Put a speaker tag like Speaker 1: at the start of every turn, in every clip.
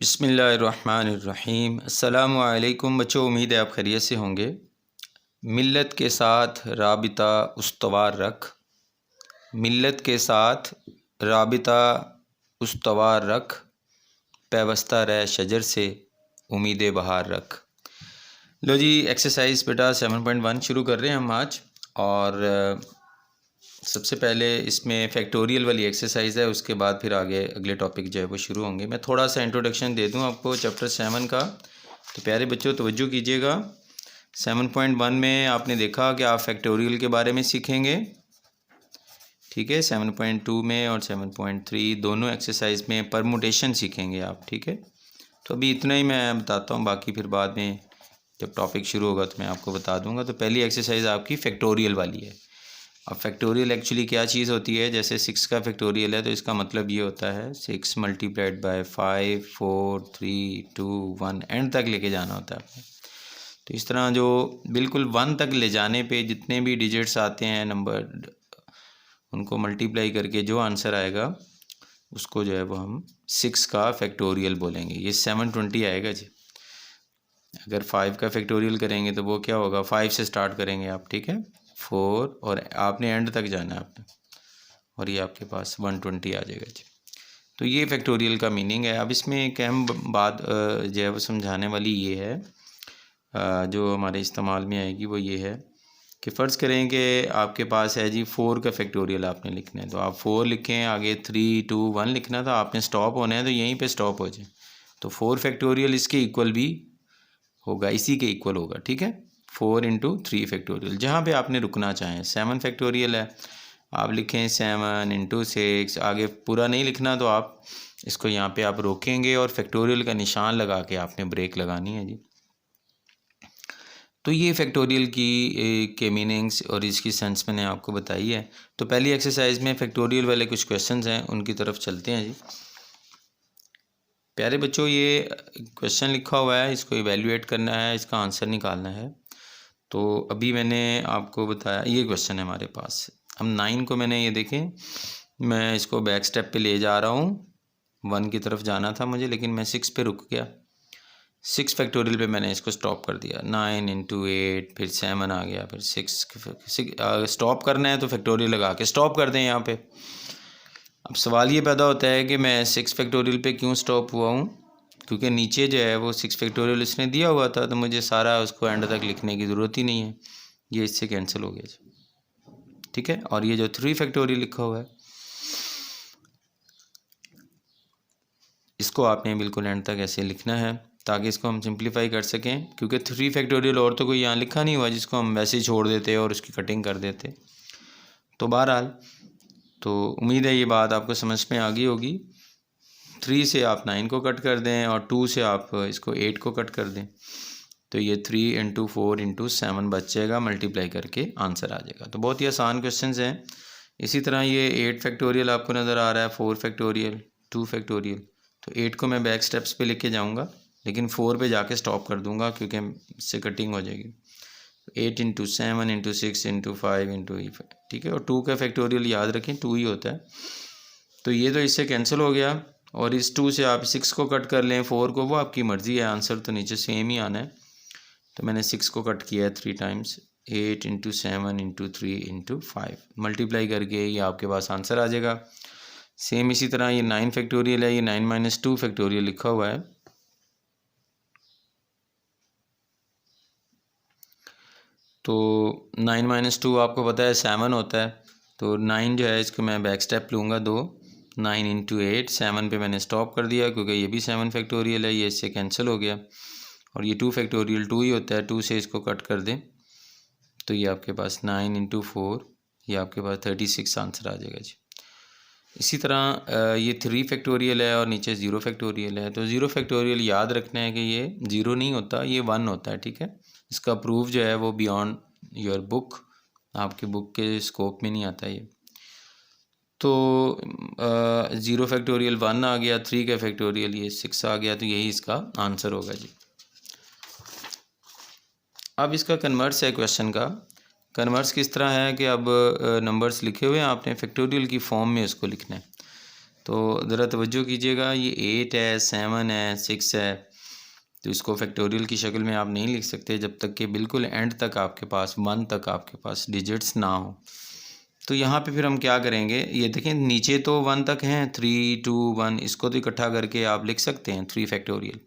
Speaker 1: बिस्मिल्लाहिर्रहमानिर्रहीम। अस्सलामु अलैकुम बच्चों, उम्मीद है आप खैरियत से होंगे। मिल्लत के साथ राबिता उस्तवार रख, मिल्लत के साथ राबिता उस्तवार रख, पैवस्ता रह शजर से उम्मीद बहार रख। लो जी, एक्सरसाइज बेटा 7.1 शुरू कर रहे हैं हम आज। और सबसे पहले इसमें फैक्टोरियल वाली एक्सरसाइज है, उसके बाद फिर आगे अगले टॉपिक जो है वो शुरू होंगे। मैं थोड़ा सा इंट्रोडक्शन दे दूं आपको चैप्टर 7 का। तो प्यारे बच्चों तवज्जो कीजिएगा। 7.1 में आपने देखा कि आप फैक्टोरियल के बारे में सीखेंगे, ठीक है। 7.2 में और 7.3 दोनों एक्सरसाइज में परमुटेशन सीखेंगे आप, ठीक है। तो अभी इतना ही मैं बताता हूँ, बाकी फिर बाद में जब टॉपिक शुरू होगा तो मैं आपको बता दूंगा। तो पहली एक्सरसाइज आपकी फैक्टोरियल वाली है। अब फैक्टोरियल एक्चुअली क्या चीज़ होती है, जैसे 6 का फैक्टोरियल है तो इसका मतलब ये होता है 6 मल्टीप्लाइड बाय 5 4 3 2 1 एंड तक लेके जाना होता है आपने। तो इस तरह जो बिल्कुल 1 तक ले जाने पे जितने भी डिजिट्स आते हैं नंबर, उनको मल्टीप्लाई करके जो आंसर आएगा उसको जो है वो हम 6 का फैक्टोरियल बोलेंगे। ये 720 आएगा जी। अगर 5 का फैक्टोरियल करेंगे तो वो क्या होगा, 5 से स्टार्ट करेंगे आप, ठीक है, 4 और आपने एंड तक जाना है आपने, और ये आपके पास 120 आ जाएगा जी। तो ये फैक्टोरियल का मीनिंग है। अब इसमें एक अहम बात जो है वो समझाने वाली ये है, जो हमारे इस्तेमाल में आएगी वो ये है कि फ़र्ज़ करें कि आपके पास है जी 4 का फैक्टोरियल आपने लिखना है। तो आप 4 लिखें, आगे 3 2 1 लिखना था, आपने स्टॉप होना है तो यहीं पे स्टॉप हो जाए। तो 4 फैक्टोरियल इसके इक्वल भी होगा, इसी के इक्वल होगा, ठीक है। 4 इंटू 3 फैक्टोरियल, जहाँ पे आपने रुकना चाहें। 7 फैक्टोरियल है, आप लिखें 7 इंटू 6, आगे पूरा नहीं लिखना तो आप इसको यहाँ पे आप रोकेंगे और फैक्टोरियल का निशान लगा के आपने ब्रेक लगानी है जी। तो ये फैक्टोरियल के मीनिंग्स और इसकी सेंस मैंने आपको बताई है। तो पहली एक्सरसाइज में फैक्टोरियल वाले कुछ क्वेश्चंस हैं, उनकी तरफ चलते हैं जी। प्यारे बच्चों, ये क्वेश्चन लिखा हुआ है, इसको इवेल्युएट करना है, इसका आंसर निकालना है। तो अभी मैंने आपको बताया ये क्वेश्चन है हमारे पास। हम 9 को मैंने ये देखें, मैं इसको बैक स्टेप पे ले जा रहा हूँ, 1 की तरफ जाना था मुझे, लेकिन मैं 6 पे रुक गया। 6 फैक्टोरियल पे मैंने इसको स्टॉप कर दिया। 9 इंटू 8, फिर 7 आ गया, फिर 6 स्टॉप करना है तो फैक्टोरियल लगा के स्टॉप कर दें यहाँ पे। अब सवाल ये पैदा होता है कि मैं 6 फैक्टोरियल पे क्यों स्टॉप हुआ हूँ, क्योंकि नीचे जो है वो 6 फैक्टोरियल इसने दिया हुआ था, तो मुझे सारा उसको एंड तक लिखने की ज़रूरत ही नहीं है, ये इससे कैंसिल हो गया जी, ठीक है। और ये जो 3 फैक्टोरियल लिखा हुआ है इसको आपने बिल्कुल एंड तक ऐसे लिखना है ताकि इसको हम सिंप्लीफाई कर सकें, क्योंकि 3 फैक्टोरियल और तो कोई यहाँ लिखा नहीं हुआ जिसको हम वैसे ही छोड़ देते और उसकी कटिंग कर देते। तो बहरहाल, तो उम्मीद है ये बात आपको समझ में आ गई होगी। 3 से आप 9 को कट कर दें और 2 से आप इसको 8 को कट कर दें, तो ये 3 इंटू 4 इंटू 7 बच जाएगा, मल्टीप्लाई करके आंसर आ जाएगा। तो बहुत ही आसान क्वेश्चन हैं। इसी तरह ये 8 फैक्टोरियल आपको नज़र आ रहा है, 4 फैक्टोरियल, 2 फैक्टोरियल। तो 8 को मैं बैक स्टेप्स पे लेके जाऊँगा, लेकिन 4 पे जाके स्टॉप कर दूँगा क्योंकि इससे कटिंग हो जाएगी। 8 इंटू 7 इंटू 6 इंटू 5 इंटू 5, ठीक है। और 2 का फैक्टोरियल याद रखें 2 ही होता है, तो ये तो इससे कैंसिल हो गया। और इस 2 से आप 6 को कट कर लें, 4 को, वो आपकी मर्ज़ी है, आंसर तो नीचे सेम ही आना है। तो मैंने 6 को कट किया है 3 times, 8 into 7 into 3 into 5, multiply करके ये आपके पास आंसर आ जाएगा। सेम इसी तरह ये 9 फैक्टोरियल है, ये 9 माइनस 2 फैक्टोरियल लिखा हुआ है। तो 9 माइनस 2 आपको पता है 7 होता है, तो 9 जो है इसको मैं बैक स्टेप लूँगा 2, 9 इंटू 8, 7 पे मैंने स्टॉप कर दिया क्योंकि ये भी 7 फैक्टोरियल है, ये इससे कैंसिल हो गया। और ये 2 फैक्टोरियल 2 ही होता है, 2 से इसको कट कर दें तो ये आपके पास 9 इंटू 4, ये आपके पास 36 आंसर आ जाएगा जी। इसी तरह ये 3 फैक्टोरियल है और नीचे 0 फैक्टोरियल है। तो 0 फैक्टोरियल याद रखना है कि ये 0 नहीं होता, ये 1 होता है, ठीक है। इसका प्रूफ जो है वो बियॉन्ड योर बुक, आपकी बुक के स्कोप में नहीं आता ये। तो 0 फैक्टोरियल 1 आ गया, 3 का फैक्टोरियल ये 6 आ गया, तो यही इसका आंसर होगा जी। अब इसका कन्वर्स है क्वेश्चन का। कन्वर्स किस तरह है कि अब नंबर्स लिखे हुए हैं, आपने फैक्टोरियल की फॉर्म में इसको लिखना है। तो ज़रा तवज्जो कीजिएगा, ये 8 है, 7 है, 6 है, तो इसको फैक्टोरियल की शक्ल में आप नहीं लिख सकते जब तक कि बिल्कुल एंड तक आपके पास 1 तक आपके पास डिजिट्स ना हो। तो यहाँ पे फिर हम क्या करेंगे, ये देखें नीचे तो 1 तक हैं, 3 2 1, इसको तो इकट्ठा करके आप लिख सकते हैं 3 फैक्टोरियल,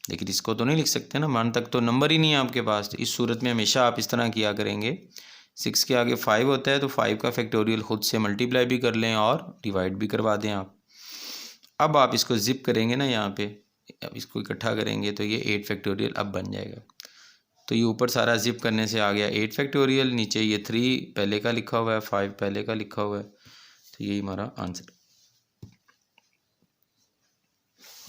Speaker 1: लेकिन इसको तो नहीं लिख सकते ना, 1 तक तो नंबर ही नहीं है आपके पास। तो इस सूरत में हमेशा आप इस तरह किया करेंगे, 6 के आगे 5 होता है तो 5 का फैक्टोरियल ख़ुद से मल्टीप्लाई भी कर लें और डिवाइड भी करवा दें आप। अब आप इसको ज़िप करेंगे ना यहाँ पे, अब इसको इकट्ठा करेंगे तो ये 8 फैक्टोरियल अब बन जाएगा। तो ये ऊपर सारा ज़िप करने से आ गया 8 फैक्टोरियल, नीचे ये 3 पहले का लिखा हुआ है, 5 पहले का लिखा हुआ है, तो यही हमारा आंसर।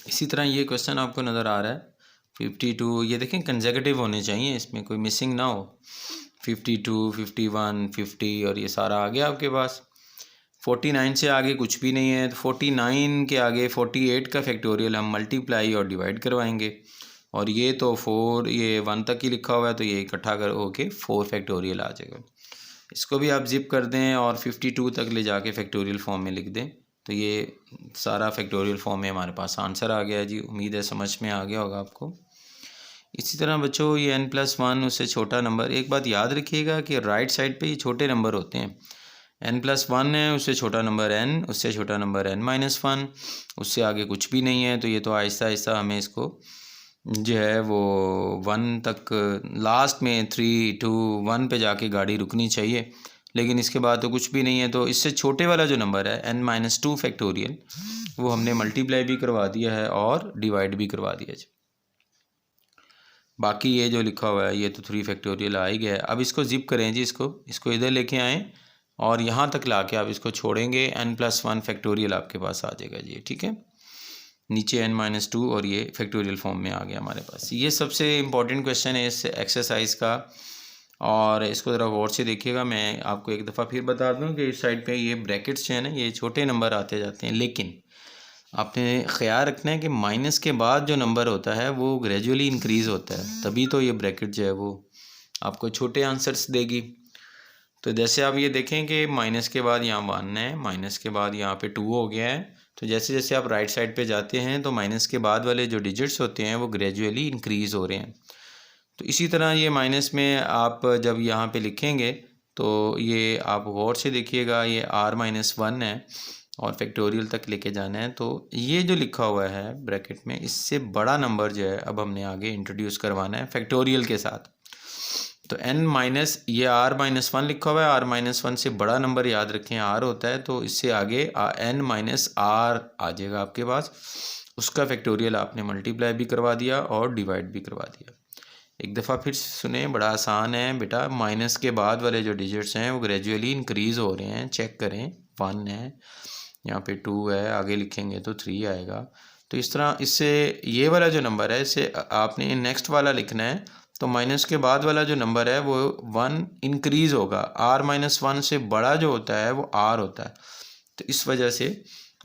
Speaker 1: इसी तरह ये क्वेश्चन आपको नज़र आ रहा है 52, ये देखें कंसेक्यूटिव होने चाहिए, इसमें कोई मिसिंग ना हो। 52, 51, 50 और ये सारा आ गया आपके पास। 49 से आगे कुछ भी नहीं है, तो 49 के आगे 48 का फैक्टोरियल हम मल्टीप्लाई और डिवाइड करवाएंगे, और ये तो 4 ये 1 तक ही लिखा हुआ है तो ये इकट्ठा कर होके 4 फैक्टोरियल आ जाएगा। इसको भी आप ज़िप कर दें और 52 तक ले जाके फैक्टोरियल फॉर्म में लिख दें, तो ये सारा फैक्टोरियल फॉर्म में हमारे पास आंसर आ गया है जी। उम्मीद है समझ में आ गया होगा आपको। इसी तरह बच्चों ये n+1 उससे छोटा नंबर, एक बात याद रखिएगा कि राइट साइड पे ये छोटे नंबर होते हैं। n+1 है, उससे छोटा नंबर n, उससे छोटा नंबर n-1, उससे आगे कुछ भी नहीं है, तो ये तो आहिस्ता आहिस्ता हमें इसको जो है वो 1 तक लास्ट में 3 2 1 पे जाके गाड़ी रुकनी चाहिए, लेकिन इसके बाद तो कुछ भी नहीं है। तो इससे छोटे वाला जो नंबर है n-2 फैक्टोरियल, वो हमने मल्टीप्लाई भी करवा दिया है और डिवाइड भी करवा दिया है। बाकी ये जो लिखा हुआ है ये तो 3 फैक्टोरियल आ ही गया है। अब इसको ज़िप करें जी, इसको इधर लेके आएँ और यहाँ तक ला के आप इसको छोड़ेंगे, n+1 फैक्टोरियल आपके पास आ जाएगा जी, ठीक है। नीचे n-2 और ये फैक्टोरियल फॉर्म में आ गया हमारे पास। ये सबसे इम्पॉर्टेंट क्वेश्चन है इस एक्सरसाइज का, और इसको ज़रा गौर से देखिएगा। मैं आपको एक दफ़ा फिर बता दूं कि इस साइड पे ये ब्रैकेट्स जो है ना, ये छोटे नंबर आते जाते हैं, लेकिन आपने ख्याल रखना है कि माइनस के बाद जो नंबर होता है वो ग्रेजुअली इंक्रीज़ होता है, तभी तो ये ब्रैकेट जो है वो आपको छोटे आंसर्स देगी। तो जैसे आप ये देखें कि माइनस के बाद यहाँ 1 है, माइनस के बाद यहाँ पे 2 हो गया है, तो जैसे जैसे आप राइट साइड पे जाते हैं तो माइनस के बाद वाले जो डिजिट्स होते हैं वो ग्रेजुअली इंक्रीज़ हो रहे हैं। तो इसी तरह ये माइनस में आप जब यहाँ पे लिखेंगे तो ये आप गौर से देखिएगा, ये r-1 है और फैक्टोरियल तक लेके जाना है, तो ये जो लिखा हुआ है ब्रैकेट में, इससे बड़ा नंबर जो है अब हमने आगे इंट्रोड्यूस करवाना है फैक्टोरियल के साथ। तो ये r-1 लिखा हुआ है, r-1 से बड़ा नंबर याद रखें r होता है, तो इससे आगे n-r आ जाएगा आपके पास, उसका फैक्टोरियल आपने मल्टीप्लाई भी करवा दिया और डिवाइड भी करवा दिया। एक दफ़ा फिर सुने, बड़ा आसान है बेटा, माइनस के बाद वाले जो डिजिट्स हैं वो ग्रेजुअली इंक्रीज़ हो रहे हैं, चेक करें। 1 है, यहाँ पे 2 है, आगे लिखेंगे तो 3 आएगा। तो इस तरह इससे ये वाला जो नंबर है इसे आपने नेक्स्ट वाला लिखना है, तो माइनस के बाद वाला जो नंबर है वो 1 इंक्रीज़ होगा, r-1 से बड़ा जो होता है वो r होता है, तो इस वजह से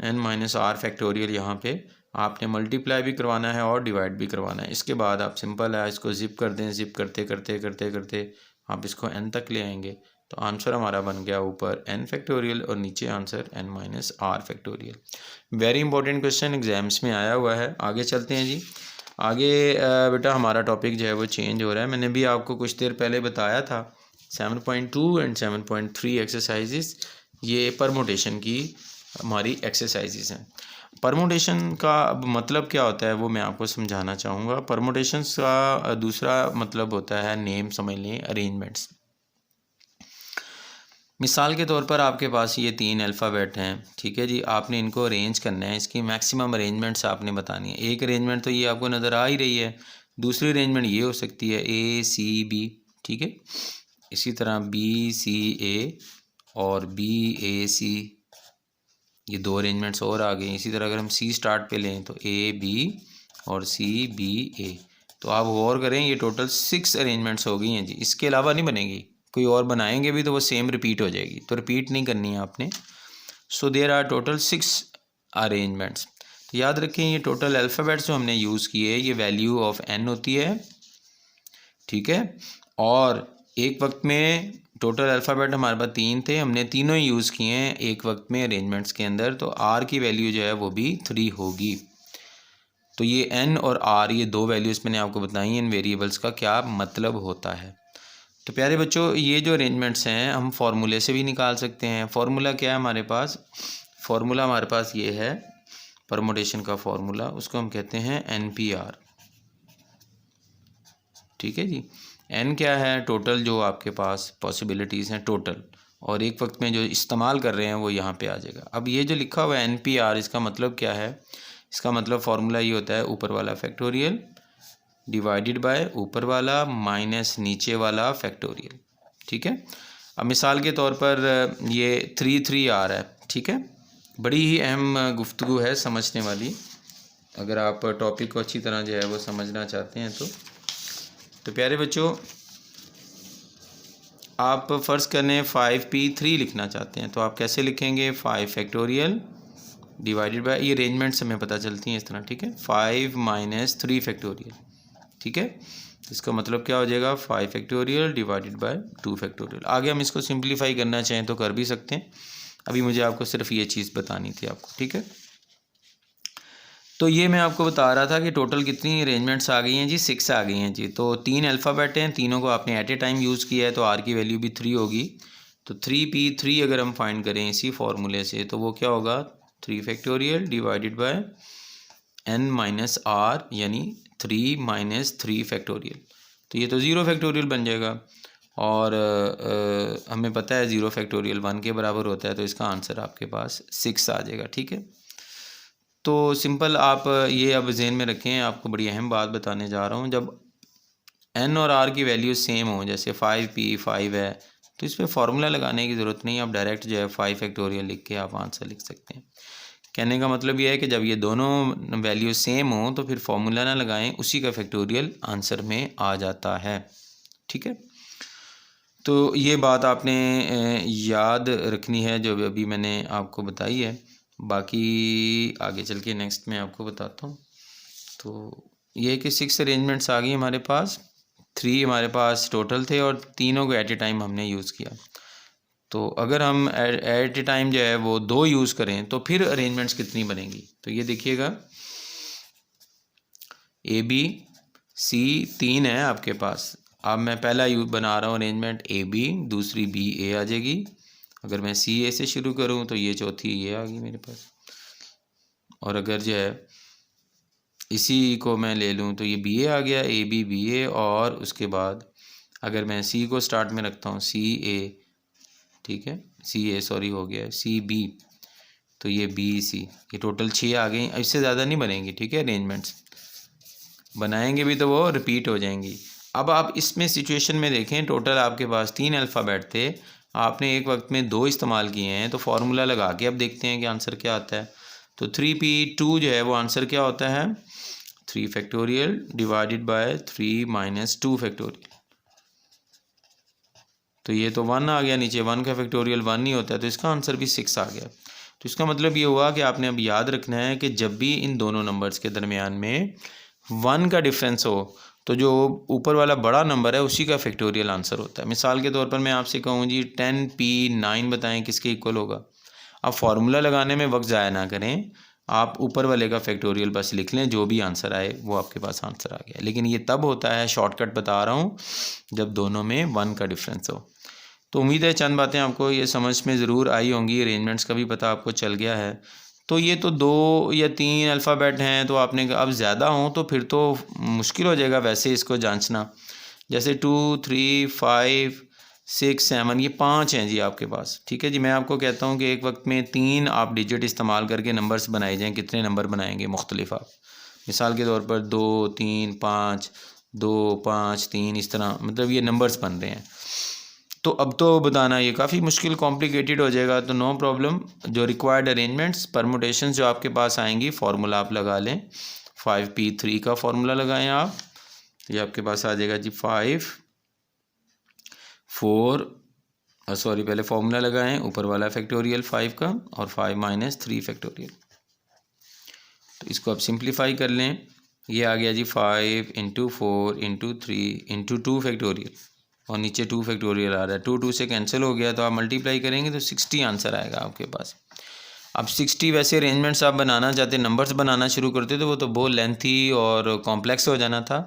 Speaker 1: n-r फैक्टोरियल यहाँ पे आपने मल्टीप्लाई भी करवाना है और डिवाइड भी करवाना है। इसके बाद आप सिंपल है इसको ज़िप कर दें, ज़िप करते करते करते करते आप इसको n तक ले आएंगे, तो आंसर हमारा बन गया ऊपर n फैक्टोरियल और नीचे answer n-r factorial. Very important question exams में आया हुआ है। आगे चलते हैं जी। आगे बेटा हमारा टॉपिक जो है वो चेंज हो रहा है। मैंने भी आपको कुछ देर पहले बताया था 7.2 एंड 7.3 एक्सरसाइजेस, ये परमुटेशन की हमारी एक्सरसाइजेस हैं। परमुटेशन का अब मतलब क्या होता है वो मैं आपको समझाना चाहूँगा। परमुटेशन का दूसरा मतलब होता है नेम, समझ लें, अरेंजमेंट्स। मिसाल के तौर पर आपके पास ये 3 अल्फ़ाबेट हैं, ठीक है जी, आपने इनको अरेंज करना है, इसकी मैक्सिमम अरेंजमेंट्स आपने बतानी है। एक अरेंजमेंट तो ये आपको नज़र आ ही रही है, दूसरी अरेंजमेंट ये हो सकती है A-C-B, ठीक है। इसी तरह B-C-A और B-A-C, ये 2 अरेंजमेंट्स और आ गई। इसी तरह अगर हम C स्टार्ट पे लें तो A-B और C-B-A, तो आप गौर करें ये टोटल 6 अरेंजमेंट्स हो गई हैं जी। इसके अलावा नहीं बनेगी, कोई और बनाएंगे भी तो वो सेम रिपीट हो जाएगी, तो रिपीट नहीं करनी है आपने। So there are total 6 arrangements. तो याद रखें ये टोटल अल्फ़ाबेट्स जो हमने यूज़ किए, ये वैल्यू ऑफ n होती है, ठीक है, और एक वक्त में टोटल अल्फ़ाबेट हमारे पास 3 थे, हमने तीनों ही यूज़ किए हैं एक वक्त में अरेंजमेंट्स के अंदर, तो आर की वैल्यू जो है वो भी 3 होगी। तो ये एन और आर, ये दो वैल्यूज़ मैंने आपको बताई इन वेरिएबल्स का क्या मतलब होता है। तो प्यारे बच्चों, ये जो अरेंजमेंट्स हैं हम फार्मूले से भी निकाल सकते हैं। फार्मूला क्या है हमारे पास? फार्मूला हमारे पास ये है परमुटेशन का फार्मूला, उसको हम कहते हैं NPR। ठीक है जी। एन क्या है? टोटल जो आपके पास पॉसिबिलिटीज़ हैं टोटल, और एक वक्त में जो इस्तेमाल कर रहे हैं वो यहाँ पे आ जाएगा। अब ये जो लिखा हुआ है NPR, इसका मतलब क्या है? इसका मतलब फार्मूला ये होता है ऊपर वाला फैक्टोरियल डिवाइडेड बाय ऊपर वाला माइनस नीचे वाला फैक्टोरियल। ठीक है। अब मिसाल के तौर पर ये 3 आ रहा है। ठीक है। बड़ी ही अहम गुफ्तगू है, समझने वाली, अगर आप टॉपिक को अच्छी तरह जो है वो समझना चाहते हैं तो प्यारे बच्चों, आप फ़र्ज़ करें 5p3 लिखना चाहते हैं तो आप कैसे लिखेंगे? 5 फैक्टोरियल डिवाइडेड बाय, ये अरेंजमेंट से हमें पता चलती हैं इस तरह। ठीक है। 5 माइनस 3 फैक्टोरियल। ठीक है। इसका मतलब क्या हो जाएगा? 5 फैक्टोरियल डिवाइडेड बाय 2 फैक्टोरियल। आगे हम इसको सिंप्लीफाई करना चाहें तो कर भी सकते हैं, अभी मुझे आपको सिर्फ ये चीज़ बतानी थी आपको। ठीक है। तो ये मैं आपको बता रहा था कि टोटल कितनी अरेंजमेंट्स आ गई हैं जी? 6 आ गई हैं जी। तो 3 अल्फ़ाबेट हैं, तीनों को आपने एट ए टाइम यूज़ किया है, तो आर की वैल्यू भी 3 होगी। तो 3p3 अगर हम फाइंड करें इसी फार्मूले से तो वो क्या होगा? 3 factorial divided by n minus R, यानी 3 माइनस 3 फैक्टोरियल। तो ये तो 0 फैक्टोरियल बन जाएगा, और हमें पता है 0 फैक्टोरियल 1 के बराबर होता है, तो इसका आंसर आपके पास 6 आ जाएगा। ठीक है। तो सिंपल आप ये अब जहन में रखें, आपको बड़ी अहम बात बताने जा रहा हूँ। जब n और r की वैल्यू सेम हो, जैसे 5p5 है, तो इस पर फार्मूला लगाने की ज़रूरत नहीं, आप डायरेक्ट जो है 5 फैक्टोरियल लिख के आप आंसर लिख सकते हैं। कहने का मतलब ये है कि जब ये दोनों वैल्यू सेम हो तो फिर फार्मूला ना लगाएं, उसी का फैक्टोरियल आंसर में आ जाता है। ठीक है। तो ये बात आपने याद रखनी है जो अभी मैंने आपको बताई है। बाकी आगे चल के नेक्स्ट मैं आपको बताता हूँ। तो ये कि 6 अरेंजमेंट्स आ गई हमारे पास, 3 हमारे पास टोटल थे और तीनों को एट ए टाइम हमने यूज़ किया। तो अगर हम एट ए टाइम जो है वो 2 यूज़ करें तो फिर अरेंजमेंट्स कितनी बनेंगी? तो ये देखिएगा, ABC 3 है आपके पास। अब मैं पहला बना रहा हूँ अरेंजमेंट AB, दूसरी BA आ जाएगी। अगर मैं CA से शुरू करूँ तो ये चौथी ये आ गई मेरे पास, और अगर जो है इसी को मैं ले लूँ तो ये BA आ गया, AB BA, और उसके बाद अगर मैं C को स्टार्ट में रखता हूँ CA, ठीक है, CA सॉरी हो गया CB, तो ये BC, ये टोटल 6 आ गई। इससे ज़्यादा नहीं बनेंगी। ठीक है। अरेंजमेंट्स बनाएंगे भी तो वो रिपीट हो जाएंगी। अब आप इसमें सिचुएशन में देखें, टोटल आपके पास 3 अल्फ़ाबेट थे, आपने एक वक्त में 2 इस्तेमाल किए हैं, तो फार्मूला लगा के अब देखते हैं कि आंसर क्या आता है। तो 3p2 जो है वो आंसर क्या होता है? 3 factorial divided bye 3 minus 2 factorial. तो ये तो 1 आ गया नीचे, 1 का फैक्टोरियल 1 ही होता है, तो इसका आंसर भी 6 आ गया। तो इसका मतलब ये हुआ कि आपने अब याद रखना है कि जब भी इन दोनों नंबर्स के दरमियान में 1 का डिफरेंस हो तो जो ऊपर वाला बड़ा नंबर है उसी का फैक्टोरियल आंसर होता है। मिसाल के तौर पर मैं आपसे कहूँ जी 10p9 बताएं किसके इक्वल होगा। आप फार्मूला लगाने में वक्त ज़ाया ना करें, आप ऊपर वाले का फैक्टोरियल बस लिख लें, जो भी आंसर आए वो आपके पास आंसर आ गया। लेकिन ये तब होता है, शॉर्टकट बता रहा हूँ, जब दोनों में 1 का डिफरेंस हो। तो उम्मीद है चंद बातें आपको ये समझ में ज़रूर आई होंगी, अरेंजमेंट्स का भी पता आपको चल गया है। तो ये तो 2 या 3 अल्फ़ाबेट हैं, तो आपने अब ज़्यादा हों तो फिर तो मुश्किल हो जाएगा वैसे इसको जांचना। जैसे 2 3 5 6 7 ये 5 हैं जी आपके पास। ठीक है जी। मैं आपको कहता हूँ कि एक वक्त में 3 आप डिजिट इस्तेमाल करके नंबर्स बनाए जाएँ, कितने नंबर बनाएंगे मुख्तलिफ आप? मिसाल के तौर पर 2 3 5, 2 5 3, इस तरह मतलब ये नंबर्स बन रहे हैं। तो अब तो बताना ये काफ़ी मुश्किल कॉम्प्लिकेटेड हो जाएगा, तो नो प्रॉब्लम। जो रिक्वायर्ड अरेंजमेंट्स परमुटेशंस जो आपके पास आएंगी, फार्मूला आप लगा लें। 5p3 का फार्मूला लगाएं आप, तो ये आपके पास आ जाएगा जी 5 4 सॉरी पहले फार्मूला लगाएं ऊपर वाला फैक्टोरियल 5 का, और 5 माइनस 3 फैक्टोरियल। तो इसको आप सिंप्लीफाई कर लें, ये आ गया जी 5 इंटू 4 इंटू 3 इंटू 2 फैक्टोरियल, और नीचे 2 फैक्टोरियल आ रहा है, 2 2 से कैंसिल हो गया, तो आप मल्टीप्लाई करेंगे तो 60 आंसर आएगा आपके पास। अब 60 वैसे अरेंजमेंट्स आप बनाना चाहते, नंबर्स बनाना शुरू करते तो वो तो बहुत लेंथी और कॉम्प्लेक्स हो जाना था,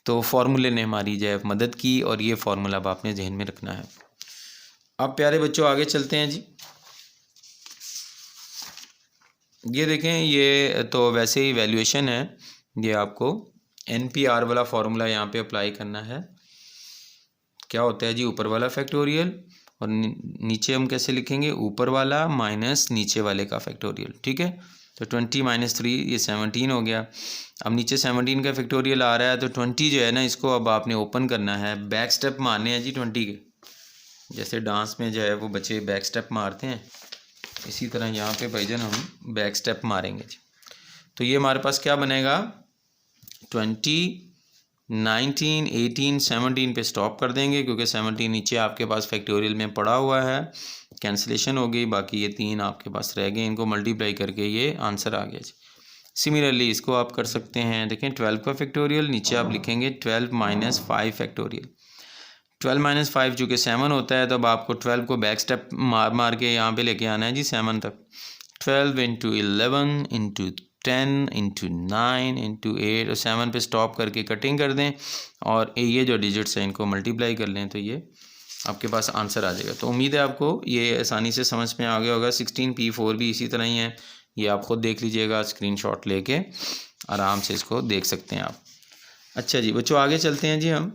Speaker 1: तो फार्मूले ने हमारी जो है मदद की और ये फार्मूला अब आपने जहन में रखना है। अब प्यारे बच्चों आगे चलते हैं जी। ये देखें, ये तो वैसे ही वैल्यूएशन है, ये आपको NPR वाला फार्मूला यहाँ पे अप्लाई करना है। क्या होता है जी, ऊपर वाला फैक्टोरियल और नीचे हम कैसे लिखेंगे, ऊपर वाला माइनस नीचे वाले का फैक्टोरियल, ठीक है। तो 20 - 3 ये 17 हो गया। अब नीचे 17 का फैक्टोरियल आ रहा है, तो 20 जो है ना, इसको अब आपने ओपन करना है, बैक स्टेप मारने हैं जी 20 के, जैसे डांस में जो है वो बच्चे बैक स्टेप मारते हैं, इसी तरह यहाँ पे भाईजान हम बैक स्टेप मारेंगे जी। तो ये हमारे पास क्या बनेगा, 20, 19, 18, 17 पे स्टॉप कर देंगे, क्योंकि 17 नीचे आपके पास फैक्टोरियल में पड़ा हुआ है, कैंसिलेशन हो गई, बाकी ये 3 आपके पास रह गए, इनको मल्टीप्लाई करके ये आंसर आ गया जी। सिमिलरली इसको आप कर सकते हैं, देखें 12 का फैक्टोरियल, नीचे आप लिखेंगे 12 - 5 फैक्टोरियल। 12 - 5 चूँकि 7 होता है, तो अब आपको 12 को बैक स्टेप मार के यहाँ पे लेके आना है जी 7 तक। 12 × 11 × 10 × 9 × 8 और 7 पे स्टॉप करके कटिंग कर दें, और ये जो डिजिट्स हैं इनको मल्टीप्लाई कर लें, तो ये आपके पास आंसर आ जाएगा। तो उम्मीद है आपको ये आसानी से समझ में आ गया होगा। 16P4 भी इसी तरह ही है, ये आप ख़ुद देख लीजिएगा, स्क्रीनशॉट लेके आराम से इसको देख सकते हैं आप। अच्छा जी बच्चों आगे चलते हैं जी हम।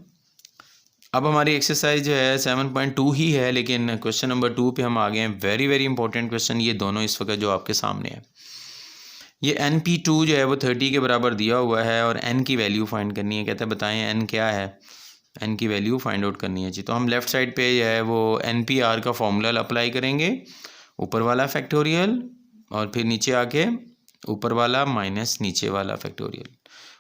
Speaker 1: अब हमारी एक्सरसाइज जो है 7.2 ही है, लेकिन क्वेश्चन नंबर 2 पे हम आ गए हैं। वेरी वेरी इंपॉर्टेंट क्वेश्चन ये दोनों इस वक्त जो आपके सामने है। ये NP2 जो है वो 30 के बराबर दिया हुआ है और n की वैल्यू फाइंड करनी है। कहते हैं बताएं n क्या है, n की वैल्यू फाइंड आउट करनी है जी। तो हम लेफ़्ट साइड पे जो है वो NPR का फॉर्मूला अप्लाई करेंगे, ऊपर वाला फैक्टोरियल और फिर नीचे आके ऊपर वाला माइनस नीचे वाला फैक्टोरियल।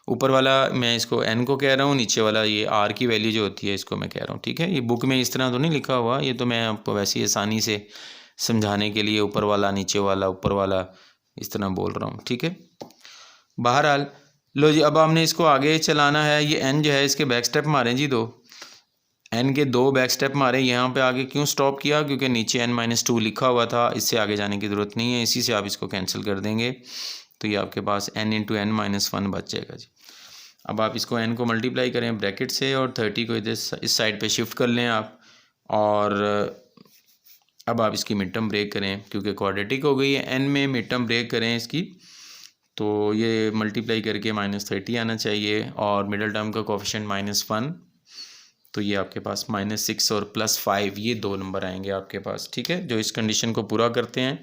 Speaker 1: ऊपर वाला मैं इसको n को कह रहा हूँ, नीचे वाला ये r की वैल्यू जो होती है इसको मैं कह रहा हूँ, ठीक है। ये बुक में इस तरह तो नहीं लिखा हुआ, ये तो मैं आपको वैसे ही आसानी से समझाने के लिए ऊपर वाला नीचे वाला ऊपर वाला इस तरह बोल रहा हूँ, ठीक है। बहरहाल लो जी, अब हमने इसको आगे चलाना है। ये n जो है इसके बैक स्टेप मारें जी, n के 2 बैक स्टेप मारे। यहाँ पे आगे क्यों स्टॉप किया, क्योंकि नीचे n-2 लिखा हुआ था, इससे आगे जाने की ज़रूरत नहीं है, इसी से आप इसको कैंसिल कर देंगे, तो ये आपके पास n × n-1 बच जाएगा जी। अब आप इसको n को मल्टीप्लाई करें ब्रैकेट से और 30 को इधर इस साइड पे शिफ्ट कर लें आप, और अब आप इसकी मिड टर्म ब्रेक करें, क्योंकि क्वाड्रेटिक हो गई है, n में मिड टर्म ब्रेक करें इसकी, तो ये मल्टीप्लाई करके -30 आना चाहिए, और मिडल टर्म का कोफिशिएंट -1, तो ये आपके पास -6 और +5 ये 2 नंबर आएंगे आपके पास, ठीक है, जो इस कंडीशन को पूरा करते हैं।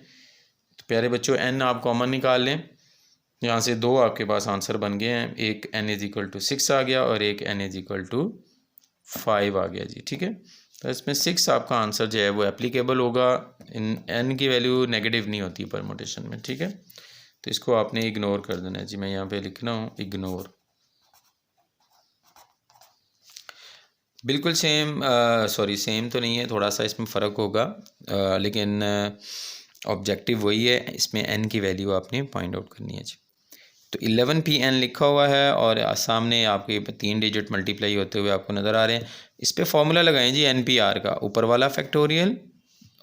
Speaker 1: तो प्यारे बच्चों n आप कॉमन निकाल लें, यहाँ से 2 आपके पास आंसर बन गए हैं, एक n = 6 आ गया और एक n = 5 आ गया जी, ठीक है। तो इसमें 6 आपका आंसर जो है वो एप्लीकेबल होगा, इन n की वैल्यू नेगेटिव नहीं होती परमुटेशन में, ठीक है। तो इसको आपने इग्नोर कर देना है जी, मैं यहाँ पे लिख रहा हूँ इग्नोर। बिल्कुल सेम, सॉरी सेम तो नहीं है, थोड़ा सा इसमें फ़र्क होगा, लेकिन ऑब्जेक्टिव वही है, इसमें n की वैल्यू आपने फाइंड आउट करनी है जी। तो 11PN लिखा हुआ है और सामने आपके 3 डिजिट मल्टीप्लाई होते हुए आपको नज़र आ रहे हैं। इस पर फॉर्मूला लगाएं जी NPR का, ऊपर वाला फैक्टोरियल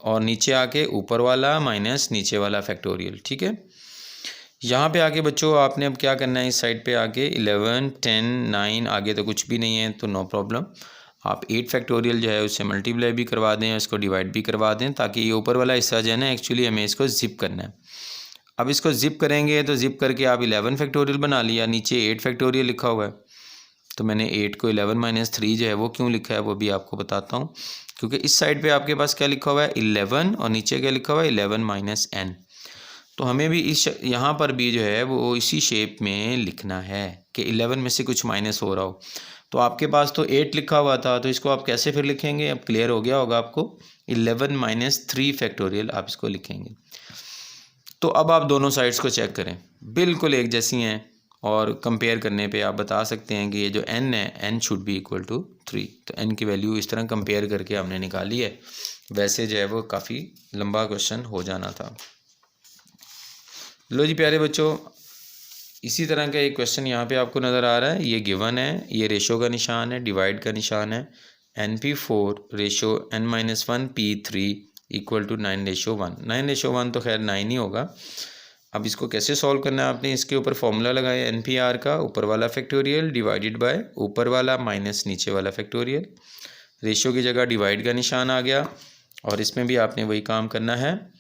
Speaker 1: और नीचे आके ऊपर वाला माइनस नीचे वाला फैक्टोरियल, ठीक है। यहाँ पे आके बच्चों आपने अब क्या करना है, इस साइड पे आके 11, 10, 9 आगे तो कुछ भी नहीं है, तो नो प्रॉब्लम, आप 8 फैक्टोरियल जो है उससे मल्टीप्लाई भी करवा दें, इसको डिवाइड भी करवा दें, ताकि ये ऊपर वाला हिस्सा जो है ना एक्चुअली हमें इसको ज़िप करना है। अब इसको ज़िप करेंगे तो ज़िप करके आप 11 फैक्टोरियल बना लिया, नीचे 8 फैक्टोरियल लिखा हुआ है, तो मैंने 8 को 11 - 3 जो है वो क्यों लिखा है वो भी आपको बताता हूँ, क्योंकि इस साइड पे आपके पास क्या लिखा हुआ है 11 और नीचे क्या लिखा हुआ है 11 - n, तो हमें भी इस यहाँ पर भी जो है वो इसी शेप में लिखना है कि 11 में से कुछ माइनस हो रहा हो। तो आपके पास तो 8 लिखा हुआ था, तो इसको आप कैसे फिर लिखेंगे, अब क्लियर हो गया होगा आपको, 11 - 3 फैक्टोरियल आप इसको लिखेंगे। तो अब आप दोनों साइड्स को चेक करें, बिल्कुल एक जैसी हैं, और कंपेयर करने पे आप बता सकते हैं कि ये जो n है n should be equal to 3, तो n की वैल्यू इस तरह कंपेयर करके हमने निकाली है। वैसे जो है वो काफ़ी लंबा क्वेश्चन हो जाना था। लो जी प्यारे बच्चों, इसी तरह का एक क्वेश्चन यहाँ पे आपको नज़र आ रहा है, ये गिवन है, ये रेशो का निशान है, डिवाइड का निशान है, NP4/n-1 P3 इक्वल टू 9/1। 9/1 तो खैर 9 ही होगा। अब इसको कैसे सॉल्व करना है आपने, इसके ऊपर फॉर्मूला लगाया NPR का, ऊपर वाला फैक्टोरियल डिवाइडेड बाय ऊपर वाला माइनस नीचे वाला फैक्टोरियल। रेशियो की जगह डिवाइड का निशान आ गया और इसमें भी आपने वही काम करना है,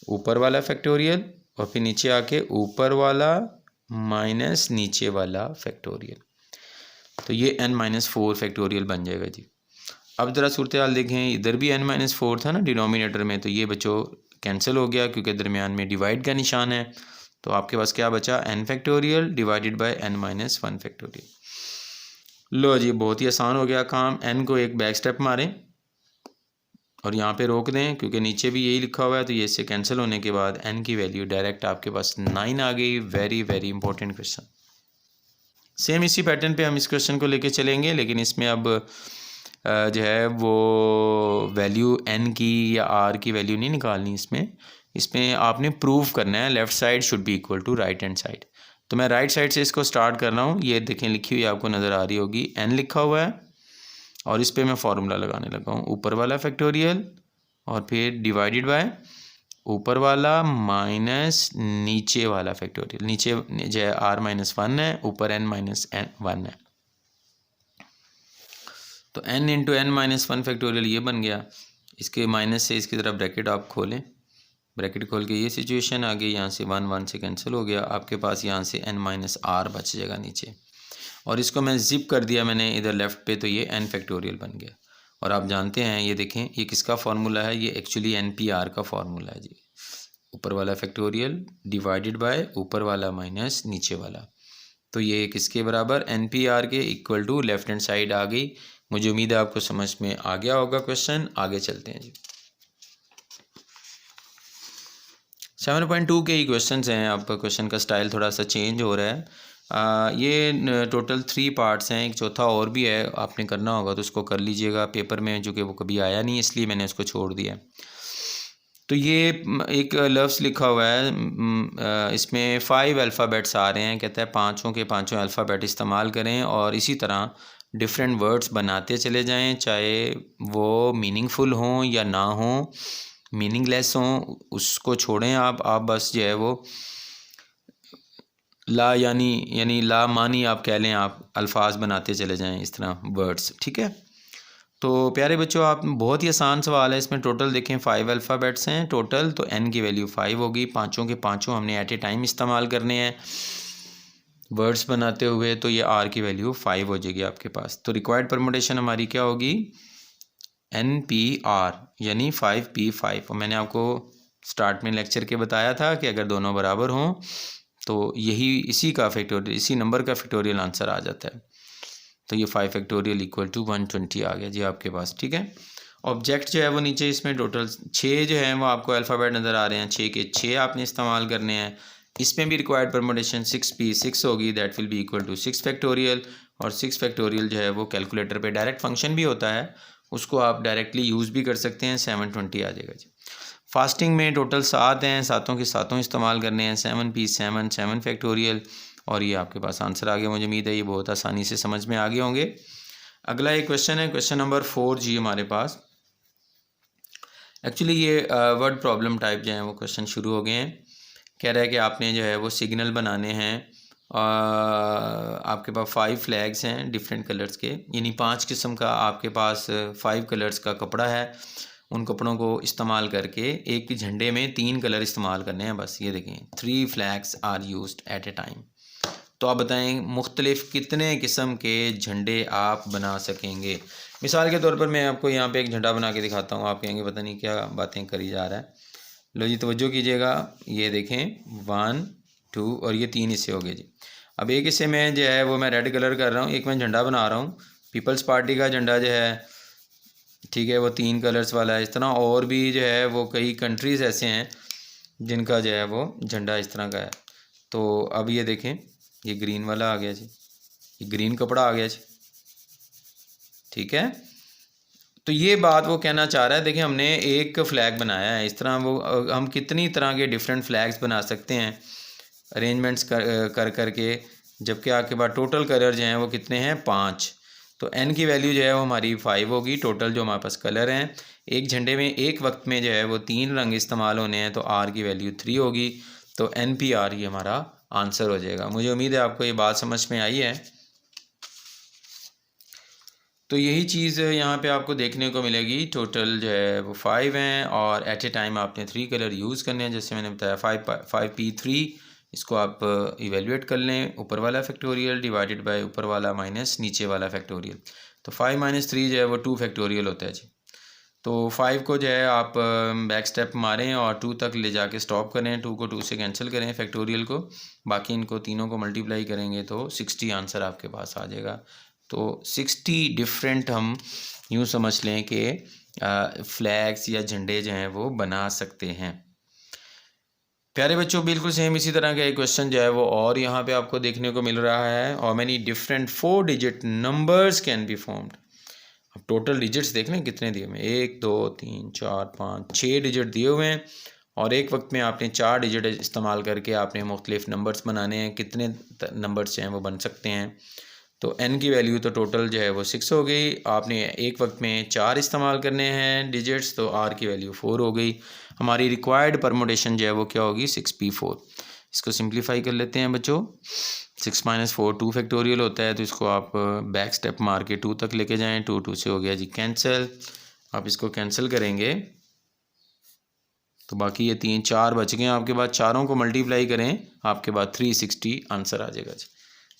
Speaker 1: ऊपर वाला फैक्टोरियल और फिर नीचे आके ऊपर वाला माइनस नीचे वाला फैक्टोरियल। तो ये n-4 फैक्टोरियल बन जाएगा जी। अब ज़रा सूरत हाल देखें, इधर भी n-4 था ना डिनोमिनेटर में, तो ये बच्चों कैंसिल हो गया क्योंकि दरमियान में डिवाइड का निशान है। तो आपके पास क्या बचा, n factorial divided by n-1 factorial. लो जी, बहुत ही आसान हो गया काम। n को एक बैक स्टेप मारें और यहाँ पे रोक दें क्योंकि नीचे भी यही लिखा हुआ है, तो ये इससे कैंसिल होने के बाद n की वैल्यू डायरेक्ट आपके पास 9 आ गई। Very very important question. Same इसी पैटर्न पे हम इस क्वेश्चन को लेके चलेंगे, लेकिन इसमें अब जो है वो वैल्यू n की या r की वैल्यू नहीं निकालनी इसमें आपने प्रूव करना है left side should be equal to right hand side. तो मैं राइट साइड से इसको स्टार्ट कर रहा हूँ। ये देखें लिखी हुई आपको नज़र आ रही होगी, n लिखा हुआ है और इस पर मैं फार्मूला लगाने लगा हूँ, ऊपर वाला फैक्टोरियल और फिर डिवाइडेड बाय ऊपर वाला माइनस नीचे वाला फैक्टोरियल। नीचे जो है r-1 है, ऊपर n-1 है, तो n इंटू n-1 फैक्टोरियल ये बन गया। इसके माइनस से इसकी तरफ ब्रैकेट आप खोलें, ब्रैकेट खोल के ये सिचुएशन आ गई, यहाँ से 1 से कैंसिल हो गया, आपके पास यहाँ से n-r बच जाएगा नीचे। और इसको मैं जिप कर दिया मैंने इधर लेफ़्ट पे, तो ये n फैक्टोरियल बन गया। और आप जानते हैं ये देखें ये किसका फार्मूला है, ये एक्चुअली NPR का फार्मूला है जी। ऊपर वाला फैक्टोरियल डिवाइडेड बाय ऊपर वाला माइनस नीचे वाला, तो ये किसके बराबर, NPR के equal to left hand side आ गई। मुझे उम्मीद है आपको समझ में आ गया होगा क्वेश्चन। आगे चलते हैं जी। 7.2 के ही क्वेश्चन हैं। आपका क्वेश्चन का स्टाइल थोड़ा सा चेंज हो रहा है। ये टोटल 3 पार्ट्स हैं, एक चौथा और भी है, आपने करना होगा तो उसको कर लीजिएगा पेपर में, जो कि वो कभी आया नहीं इसलिए मैंने उसको छोड़ दिया। तो ये एक लफ्ज़ लिखा हुआ है, इसमें 5 अल्फ़ाबेट्स आ रहे हैं। कहता है पाँचों के पाँचों अल्फ़ाबेट इस्तेमाल करें और इसी तरह डिफरेंट वर्ड्स बनाते चले जाएं, चाहे वो मीनिंगफुल हों या ना हों, मीनिंगलेस हों, उसको छोड़ें आप बस जो है वो ला यानी ला मानी आप कह लें, आप अल्फाज बनाते चले जाएं इस तरह वर्ड्स, ठीक है। तो प्यारे बच्चों, आप बहुत ही आसान सवाल है। इसमें टोटल देखें 5 अल्फ़ाबेट्स हैं टोटल, तो n की वैल्यू 5 होगी। पाँचों के पाँचों हमने एट ए टाइम इस्तेमाल करने हैं वर्ड्स बनाते हुए, तो ये r की वैल्यू 5 हो जाएगी आपके पास। तो रिक्वायर्ड परमुटेशन हमारी क्या होगी, NPR यानी 5P5। और मैंने आपको स्टार्ट में लेक्चर के बताया था कि अगर दोनों बराबर हों तो यही इसी का फैक्टोरियल, इसी नंबर का फैक्टोरियल आंसर आ जाता है। तो ये 5 फैक्टोरियल इक्वल टू 120 आ गया जी आपके पास, ठीक है। ऑब्जेक्ट जो है वो नीचे इसमें टोटल 6 जो है वो आपको अल्फ़ाबेट नज़र आ रहे हैं, 6 के 6 आपने इस्तेमाल करने हैं। इसमें भी रिक्वायर्ड परमुटेशन 6P6 होगी, that will be equal to 6 factorial. और 6 फैक्टोरियल जो है वो कैलकुलेटर पे डायरेक्ट फंक्शन भी होता है, उसको आप डायरेक्टली यूज़ भी कर सकते हैं। 720 आ जाएगा जी। फास्टिंग में टोटल 7 हैं, सातों के सातों इस्तेमाल करने हैं। 7P7 7 फैक्टोरियल, और ये आपके पास आंसर आ गया। मुझे उम्मीद है ये बहुत आसानी से समझ में आ गए होंगे। अगला एक क्वेश्चन है, क्वेश्चन नंबर 4 जी हमारे पास। एक्चुअली ये वर्ड प्रॉब्लम टाइप जो है वो क्वेश्चन शुरू हो गए हैं। कह रहा है कि आपने जो है वो सिग्नल बनाने हैं, आपके पास 5 फ्लैग्स हैं डिफरेंट कलर्स के, यानी 5 किस्म का आपके पास 5 कलर्स का कपड़ा है। उन कपड़ों को इस्तेमाल करके एक झंडे में 3 कलर इस्तेमाल करने हैं बस। ये देखें 3 flags are used at a time. तो आप बताएं मुख्तलिफ कितने किस्म के झंडे आप बना सकेंगे। मिसाल के तौर पर मैं आपको यहाँ पे एक झंडा बना के दिखाता हूँ। आप कहेंगे पता नहीं क्या बातें करी जा रहा है। लो जी तवज्जो कीजिएगा, ये देखें 1 2 और ये 3 हिस्से हो गए जी। अब एक हिस्से में जो है वो मैं रेड कलर कर रहा हूँ, एक मैं झंडा बना रहा हूँ पीपल्स पार्टी का झंडा जो है, ठीक है, वो 3 कलर्स वाला है। इस तरह और भी जो है वो कई कंट्रीज़ ऐसे हैं जिनका जो है वो झंडा इस तरह का है। तो अब ये देखें ये ग्रीन वाला आ गया जी, ये ग्रीन कपड़ा आ गया जी, ठीक है। तो ये बात वो कहना चाह रहा है, देखिए हमने एक फ़्लैग बनाया है, इस तरह वो हम कितनी तरह के डिफरेंट फ्लैग्स बना सकते हैं अरेंजमेंट्स कर करके, जबकि आपके पास टोटल कलर जो हैं वो कितने हैं 5। तो n की वैल्यू जो है वो हमारी 5 होगी। टोटल जो हमारे पास कलर हैं, एक झंडे में एक वक्त में जो है वो 3 रंग इस्तेमाल होने हैं, तो r की वैल्यू 3 होगी। तो NPR ये हमारा आंसर हो जाएगा। मुझे उम्मीद है आपको ये बात समझ में आई है। तो यही चीज़ यहाँ पे आपको देखने को मिलेगी। टोटल जो है वो 5 हैं और एट ए टाइम आपने 3 कलर यूज़ करने हैं। जैसे मैंने बताया 5p3, इसको आप इवेल्यूएट कर लें। ऊपर वाला फैक्टोरियल डिवाइडेड बाय ऊपर वाला माइनस नीचे वाला फैक्टोरियल। तो 5 - 3 जो है वो 2 फैक्टोरियल होता है जी। तो 5 को जो है आप बैक स्टेप मारें और 2 तक ले जाके स्टॉप करें। 2 को 2 से कैंसिल करें फैक्टोरियल को, बाकी इनको तीनों को मल्टीप्लाई करेंगे तो 60 आंसर आपके पास आ जाएगा। तो 60 डिफरेंट हम यूँ समझ लें कि फ्लैग्स या झंडे जो हैं वो बना सकते हैं। प्यारे बच्चों, बिल्कुल सेम इसी तरह का एक क्वेश्चन जो है वो और यहाँ पे आपको देखने को मिल रहा है। How many different 4 digit numbers can be formed. अब टोटल डिजिट्स देख लें कितने दिए हुए हैं, 1 2 3 4 5 6 डिजिट दिए हुए हैं और एक वक्त में आपने 4 डिजिट इस्तेमाल करके आपने मुख्तलिफ नंबर्स बनाने हैं। कितने नंबर्स जो हैं वो बन सकते हैं। तो n की वैल्यू तो टोटल जो है वो 6 हो गई। आपने एक वक्त में 4 इस्तेमाल करने हैं डिजिट्स, तो r की वैल्यू 4 हो गई। हमारी रिक्वायर्ड परमुटेशन जो है वो क्या होगी, 6p4। इसको सिंप्लीफाई कर लेते हैं बच्चों। 6 - 4 2 फैक्टोरियल होता है, तो इसको आप बैक स्टेप मार के 2 तक लेके जाएं। 2 2 से हो गया जी कैंसिल। आप इसको कैंसिल करेंगे तो बाकी ये 3 4 बच गए आपके पास। चारों को मल्टीप्लाई करें, आपके पास 360 आंसर आ जाएगा जी।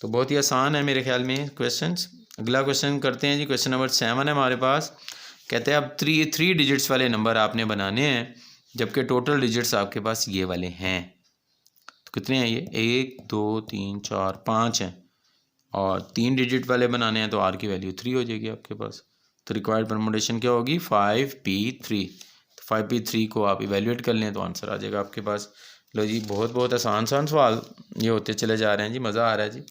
Speaker 1: तो बहुत ही आसान है मेरे ख्याल में क्वेश्चंस। अगला क्वेश्चन करते हैं जी। क्वेश्चन नंबर 7 है हमारे पास। कहते हैं अब 3 डिजिट्स वाले नंबर आपने बनाने हैं, जबकि टोटल डिजिट्स आपके पास ये वाले हैं। तो कितने हैं ये, 1 2 3 4 5 हैं और 3 डिजिट वाले बनाने हैं, तो r की वैल्यू 3 हो जाएगी आपके पास। तो रिक्वायर्ड परमुटेशन क्या होगी, 5p3। तो 5p3 को आप इवेल्यूएट कर लें तो आंसर आ जाएगा आपके पास। लो जी, बहुत बहुत आसान सवाल ये होते चले जा रहे हैं जी, मज़ा आ रहा है जी।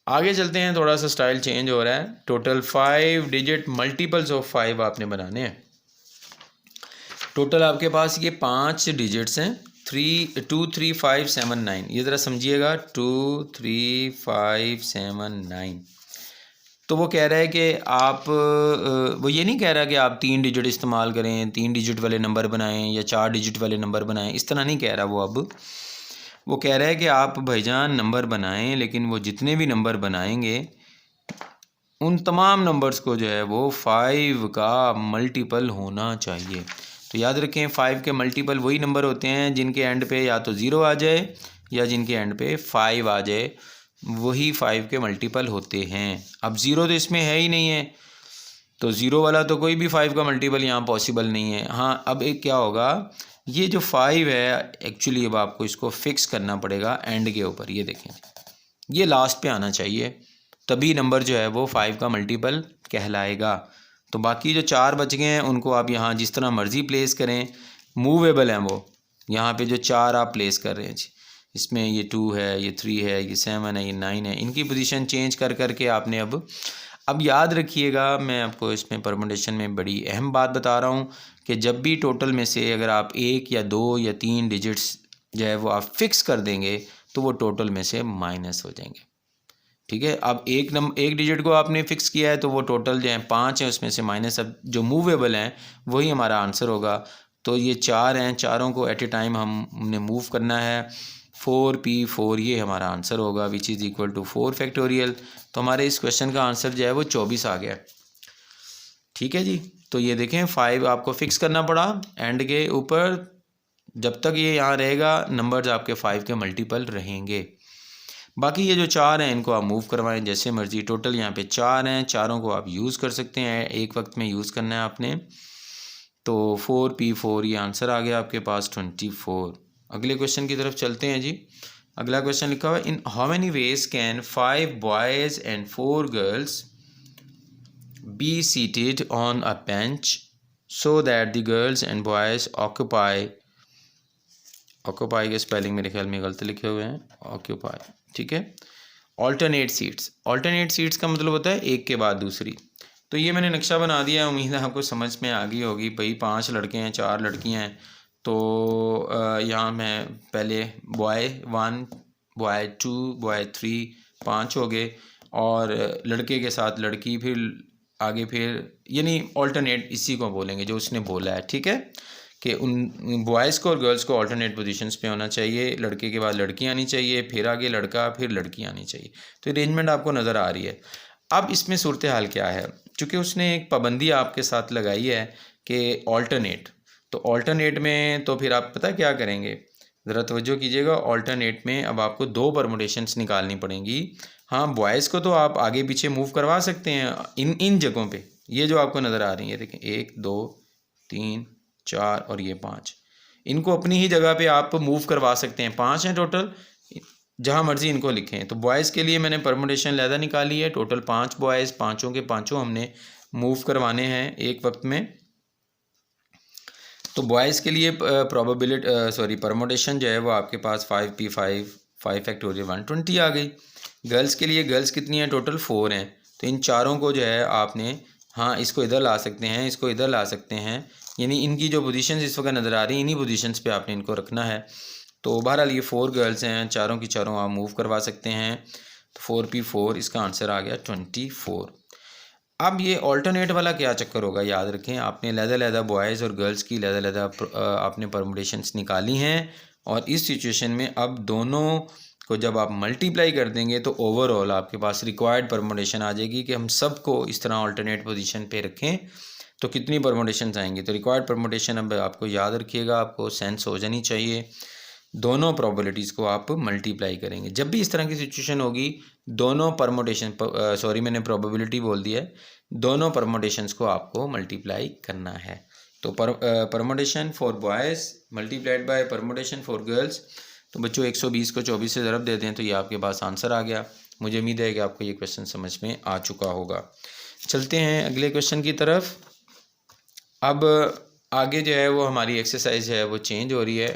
Speaker 1: आगे चलते हैं, थोड़ा सा स्टाइल चेंज हो रहा है। टोटल 5 डिजिट मल्टीपल्स ऑफ 5 आपने बनाने हैं। टोटल आपके पास ये 5 डिजिट्स हैं, 2 3 5 7 9। ये ज़रा समझिएगा, 2 3 5 7 9। तो वो कह रहा है कि आप वो ये नहीं कह रहा कि आप 3 डिजिट इस्तेमाल करें, 3 डिजिट वाले नंबर बनाएं या 4 डिजिट वाले नंबर बनाएं, इस तरह नहीं कह रहा वो। अब वो कह रहा है कि आप भाईजान नंबर बनाएं, लेकिन वो जितने भी नंबर बनाएंगे उन तमाम नंबर्स को जो है वो 5 का मल्टीपल होना चाहिए। तो याद रखें, 5 के मल्टीपल वही नंबर होते हैं जिनके एंड पे या तो 0 आ जाए या जिनके एंड पे 5 आ जाए, वही 5 के मल्टीपल होते हैं। अब 0 तो इसमें है ही नहीं है, तो 0 वाला तो कोई भी 5 का मल्टीपल यहाँ पॉसिबल नहीं है। हाँ, अब एक क्या होगा, ये जो 5 है एक्चुअली अब आपको इसको फिक्स करना पड़ेगा एंड के ऊपर। ये देखें, ये लास्ट पे आना चाहिए, तभी नंबर जो है वो 5 का मल्टीपल कहलाएगा। तो बाकी जो 4 बच गए हैं उनको आप यहाँ जिस तरह मर्ज़ी प्लेस करें, मूवेबल हैं वो। यहाँ पे जो 4 आप प्लेस कर रहे हैं जी, इसमें ये 2 है, ये 3 है, ये 7 है, ये 9 है, इनकी पोजीशन चेंज कर करके आपने अब याद रखिएगा, मैं आपको इसमें परमुटेशन में बड़ी अहम बात बता रहा हूँ कि जब भी टोटल में से अगर आप 1 या 2 या 3 डिजिट्स जो है वो आप फिक्स कर देंगे तो वो टोटल में से माइनस हो जाएंगे। ठीक है, अब एक डिजिट को आपने फिक्स किया है तो वो टोटल जो है 5 है, उसमें से माइनस, अब जो मूवेबल हैं वही हमारा आंसर होगा। तो ये 4 हैं, चारों को एट ए टाइम हमने मूव करना है। 4p4 ये हमारा आंसर होगा, which is equal to 4 factorial. तो हमारे इस क्वेश्चन का आंसर जो है वो 24 आ गया। ठीक है जी, तो ये देखें 5 आपको फिक्स करना पड़ा एंड के ऊपर। जब तक ये यहाँ रहेगा नंबर्स आपके 5 के मल्टीपल रहेंगे। बाकी ये जो 4 हैं इनको आप मूव करवाएं जैसे मर्जी। टोटल यहाँ पे 4 हैं, चारों को आप यूज़ कर सकते हैं, एक वक्त में यूज़ करना है आपने। तो 4p4 ये आंसर आ गया आपके पास 24। अगले क्वेश्चन की तरफ चलते हैं जी। अगला क्वेश्चन लिखा हुआ है, in how many ways can 5 boys and 4 girls be seated on a bench so that the girls and boys occupy के स्पेलिंग मेरे ख्याल में गलत लिखे हुए हैं, ऑक्यूपाई। ठीक है, ऑल्टरनेट सीट्स का मतलब होता है एक के बाद दूसरी। तो ये मैंने नक्शा बना दिया है, उम्मीद है आपको समझ में आ गई होगी। भाई 5 लड़के हैं, 4 लड़कियां हैं, तो यहाँ मैं पहले बॉय 1 बॉय 2 बॉय 3 5 हो गए, और लड़के के साथ लड़की, फिर आगे फिर यानी ऑल्टरनेट इसी को बोलेंगे जो उसने बोला है, ठीक है, कि उन बॉयज़ को और गर्ल्स को ऑल्टरनेट पोजीशंस पे होना चाहिए। लड़के के बाद लड़की आनी चाहिए, फिर आगे लड़का, फिर लड़की आनी चाहिए। तो अरेंजमेंट आपको नज़र आ रही है। अब इसमें सूरत हाल क्या है, चूँकि उसने एक पाबंदी आपके साथ लगाई है कि ऑल्टरनेट, तो ऑल्टरनेट में तो फिर आप पता क्या करेंगे, ज़रा तवज्जो कीजिएगा। ऑल्टरनेट में अब आपको 2 परमुटेशंस निकालनी पड़ेंगी। हाँ, बॉयज़ को तो आप आगे पीछे मूव करवा सकते हैं इन जगहों पे, ये जो आपको नज़र आ रही है, देखें 1 2 3 4 और ये 5, इनको अपनी ही जगह पे आप मूव करवा सकते हैं। 5 हैं टोटल, जहाँ मर्ज़ी इनको लिखें। तो बॉयज़ के लिए मैंने परमुटेशन लहदा निकाली है, टोटल 5 बॉयज़, पाँचों के पाँचों हमने मूव करवाने हैं एक वक्त में। तो बॉयज़ के लिए परमुटेशन जो है वो आपके पास 5p5 5 फैक्टोरियल 120 आ गई। गर्ल्स के लिए, गर्ल्स कितनी है, टोटल 4 हैं। तो इन चारों को जो है आपने, हाँ, इसको इधर ला सकते हैं, इसको इधर ला सकते हैं, यानी इनकी जो पोजीशंस इस वक्त नज़र आ रही हैं इन्हीं पोजीशंस पे आपने इनको रखना है। तो बहरहाल ये 4 गर्ल्स हैं, चारों की चारों आप मूव करवा सकते हैं। तो 4p4 इसका आंसर आ गया 24। अब ये ऑल्टरनेट वाला क्या चक्कर होगा, याद रखें, आपने लहदा बॉयज़ और गर्ल्स की लहदा आपने परमुटेशंस निकाली हैं, और इस सिचुएशन में अब दोनों को जब आप मल्टीप्लाई कर देंगे तो ओवरऑल आपके पास रिक्वायर्ड परमुटेशन आ जाएगी कि हम सबको इस तरह ऑल्टरनेट पोजीशन पे रखें तो कितनी परमुटेशंस आएंगी। तो रिक्वायर्ड परमुटेशन अब आपको याद रखिएगा, आपको सेंस हो जानी चाहिए। दोनों प्रोबेबिलिटीज़ को आप मल्टीप्लाई करेंगे। जब भी इस तरह की सिचुएशन होगी, दोनों परमुटेशन, मैंने प्रोबेबिलिटी बोल दिया है, दोनों परमुटेशंस को आपको मल्टीप्लाई करना है। तो permutation for boys multiplied by permutation for girls. तो बच्चों 120 को 24 से ज़रब दे दें तो ये आपके पास आंसर आ गया। मुझे उम्मीद है कि आपको ये क्वेश्चन समझ में आ चुका होगा। चलते हैं अगले क्वेश्चन की तरफ। अब आगे जो है वो हमारी एक्सरसाइज है वो चेंज हो रही है,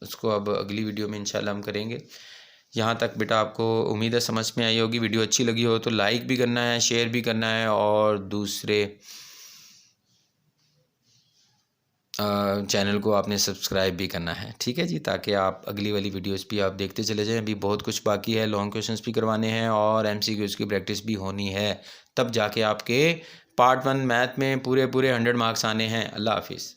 Speaker 1: उसको अब अगली वीडियो में इंशाल्लाह हम करेंगे। यहाँ तक बेटा आपको उम्मीद है समझ में आई होगी। वीडियो अच्छी लगी हो तो लाइक भी करना है, शेयर भी करना है, और दूसरे चैनल को आपने सब्सक्राइब भी करना है, ठीक है जी, ताकि आप अगली वाली वीडियोस भी आप देखते चले जाएं। अभी बहुत कुछ बाकी है, लॉन्ग क्वेश्चंस भी करवाने हैं और MCQs की प्रैक्टिस भी होनी है, तब जाके आपके पार्ट 1 मैथ में पूरे 100 मार्क्स आने हैं। अल्लाह हाफिज़।